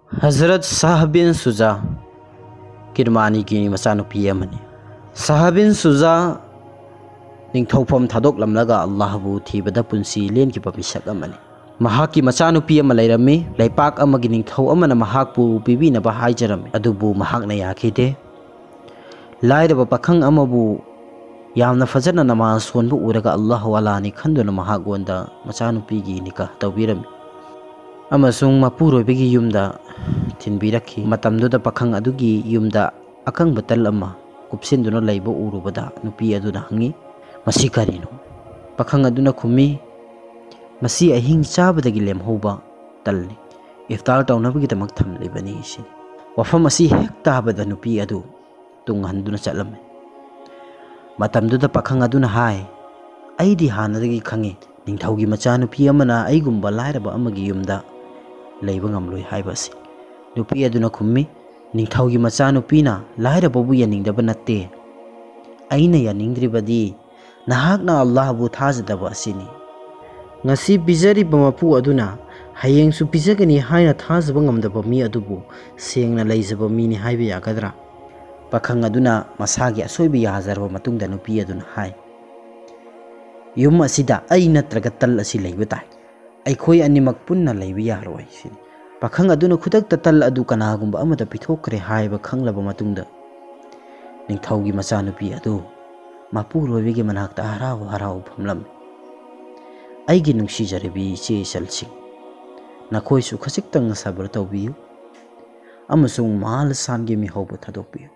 Hazrat Shah bin Suja Kirmani ki machanupi amani. Shah bin Suja ningthaupham thadoklamlaga Allahu thibada punsi lenkiba misak amani. Mahaki machanupi ama leirami leipak amagi ningthau amana mahakpu pibinaba haijarami adubu mahakna yakhide. Lairaba pakhang amabu yamna fajana namaz sonbu uraga Allahu alani khanduna mahagonda machanupigi nikah tawbirami. Amasung mapuroibigi yumda tinbirakhi matamduda pakhang adugi yumda akang batal ama kupsinduna leibo urubada nupi aduna hangi masi karino. Pakhang aduna khumi masi ahing chabadagi lemhoba talni iftar tawnabagi damak thamlibani shi. Wafam masi hek tabada nupi adu tunghanduna chatlame. Matamduda pakhang aduna hai aidi hanadagi khangi ningthaugi machanupi amana aigumba lairaba amagi yumda leiba ngamloi haibasi. Nupi aduna khummi ningthaugi machanupina lairababu yaningdaba natte aina yaningdribadi nahakna Allahu thajadaba asini. Ngasi bijariba mapu aduna hayengsu pijagani haina thajaba ngamdaba mi adubu sengna leijaba mini haiba yakadra. Pakhang aduna masagi asoibi yajarba matungda nupi aduna hai yum asida ai natraga tal asi leiba tai aikhoi animak punna leiba yaroi sini. Pakhang aduna khudakta tal adu kanagumba amada pithokre haiba khanglaba matungda ningthaugi machanupi adu mapuroibigi manakta harau phamlam. Aigi nungsijaribi che salsing nakhoisu khasiktang sabr tawbiyu amasung mal sangi mi hoba thadokpiyu.